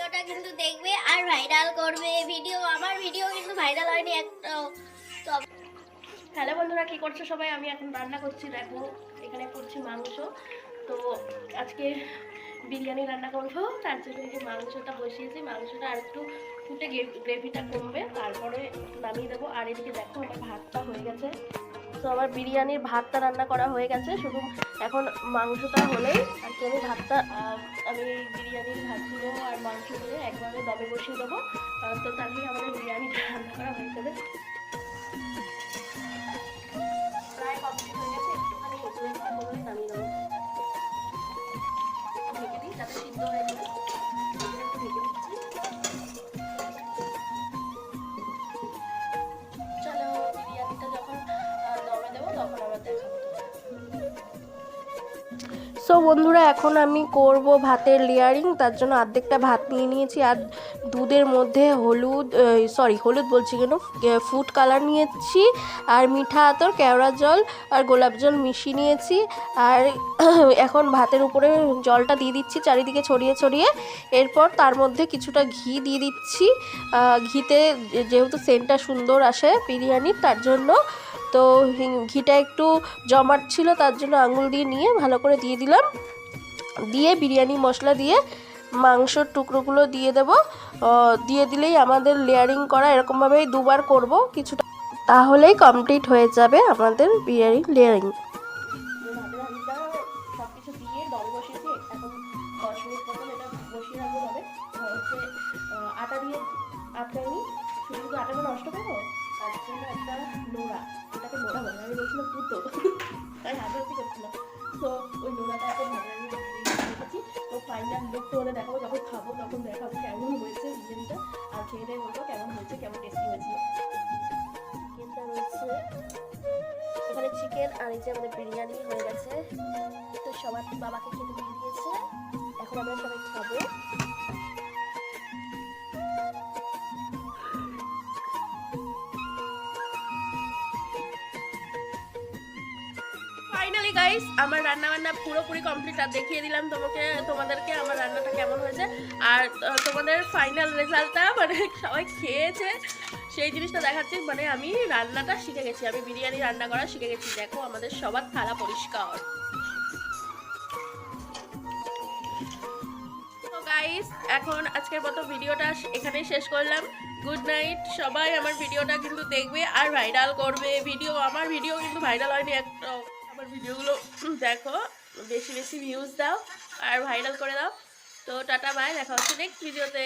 ভিডিওটা কিন্তু দেখবে আর ভাইরাল করবে। আমার ভিডিও কিন্তু ভাইরাল হয়নি একটাও। তো হ্যালো বন্ধুরা, কি করছো সবাই? আমি এখন রান্না করছি, দেখো এখানে করছি মাংস। তো আজকে বিরিয়ানি রান্না করবো, তার জন্য এই যে মাংসটা বসিয়েছি। মাংসটা আর একটু ফুটে গ্রেভিটা কমবে, তারপরে নামিয়ে দেবো। আর এদিকে দেখো আমার ভাতটা হয়ে গেছে। তো আমার বিরিয়ানির ভাতটা রান্না করা হয়ে গেছে, শুধু এখন মাংসটা হলেই আর কি আমি ভাতটা আমি বিরিয়ানির ভাতগুলো আর মাংসগুলো একবারে দমে বসিয়ে দেবো। তো তাহলেই আমাদের বিরিয়ানিটা রান্না করা হয়ে যাবে। প্রায় কমপ্লিট হয়ে গেছে, একটুখানি হেঁচে রেখে বলে নামিয়ে দেবো। ঢেকে দিই যাতে সিদ্ধ হয়ে যাবে, একটু ঢেকে দিচ্ছি। চলো বিরিয়ানিটা যখন দমে দেবো তখন আবার দেখাবো। সো বন্ধুরা, এখন আমি করব ভাতের লেয়ারিং। তার জন্য অর্ধেকটা ভাত নিয়ে নিয়েছি আর দুধের মধ্যে হলুদ বলছি কেন, ফুড কালার নিয়েছি আর মিঠা আতর, কেওড়া জল আর গোলাপ জল মিশিয়ে নিয়েছি। আর এখন ভাতের উপরে জলটা দিয়ে দিচ্ছি চারিদিকে ছড়িয়ে ছড়িয়ে। এরপর তার মধ্যে কিছুটা ঘি দিয়ে দিচ্ছি। ঘিতে যেহেতু সেন্টটা সুন্দর আসে বিরিয়ানির, তার জন্য। তো ঘিটা একটু জমাট ছিল, তার জন্য আঙুল দিয়ে নিয়ে ভালো করে দিয়ে দিলাম। দিয়ে বিরিয়ানি মশলা দিয়ে মাংসর টুকরোগুলো দিয়ে দেব। দিয়ে দিলেই আমাদের লেয়ারিং করা এরকমভাবেই দুবার করব কিছুটা, তাহলেই কমপ্লিট হয়ে যাবে আমাদের বিরিয়ানি লেয়ারিং। সব কিছু দিয়ে দমে বসিয়েছি, এখন 10 মিনিট মতন এটা বসিয়ে রাখবো দমে। আটা দিয়ে আটকাইনি, শুধু আটাটা নষ্ট করবো তার জন্য একটা নোড়া, এটাকে নোড়া বলে, আমি বলছিলাম পুতো, তাই হাতাহাতি করছিলাম। তো ওই নোড়াটা এখন রেখেছি। তো ফাইনাল লুক তোমাদের দেখাবো, যখন খাবো তখন দেখাবো কেমন হয়েছে বিরিয়ানিটা। আর খেয়ে দিয়ে বলবো কেমন হয়েছে, কেমন টেস্টি হয়েছিল। চিকেনটা রয়েছে এখানে, চিকেন আর এই যে আমাদের বিরিয়ানি হয়ে গেছে। তো সবার বাবাকে খেতে দিয়ে দিয়েছে, এখন আমরা সবাই খাবো। ফাইনালি গাইস, আমার রান্না বান্না পুরোপুরি কমপ্লিট। আর দেখিয়ে দিলাম তোমাদেরকে আমার রান্নাটা কেমন হয়েছে। আর তোমাদের ফাইনাল রেজাল্টটা, মানে সবাই খেয়েছে সেই জিনিসটা দেখাচ্ছি। মানে আমি রান্নাটা শিখে গেছি, আমি বিরিয়ানি রান্না করা শিখে গেছি। দেখো আমাদের সবার থালা পরিষ্কার। তো গাইস, এখন আজকের মতো ভিডিওটা এখানেই শেষ করলাম। গুড নাইট সবাই। আমার ভিডিওটা কিন্তু দেখবে আর ভাইরাল করবে। আমার ভিডিও কিন্তু ভাইরাল হয়নি একটা। আমার ভিডিওগুলো দেখো, বেশি বেশি ভিউজ দাও আর ভাইরাল করে দাও। তো টাটা বাই, দেখা হচ্ছে নেক্সট ভিডিওতে।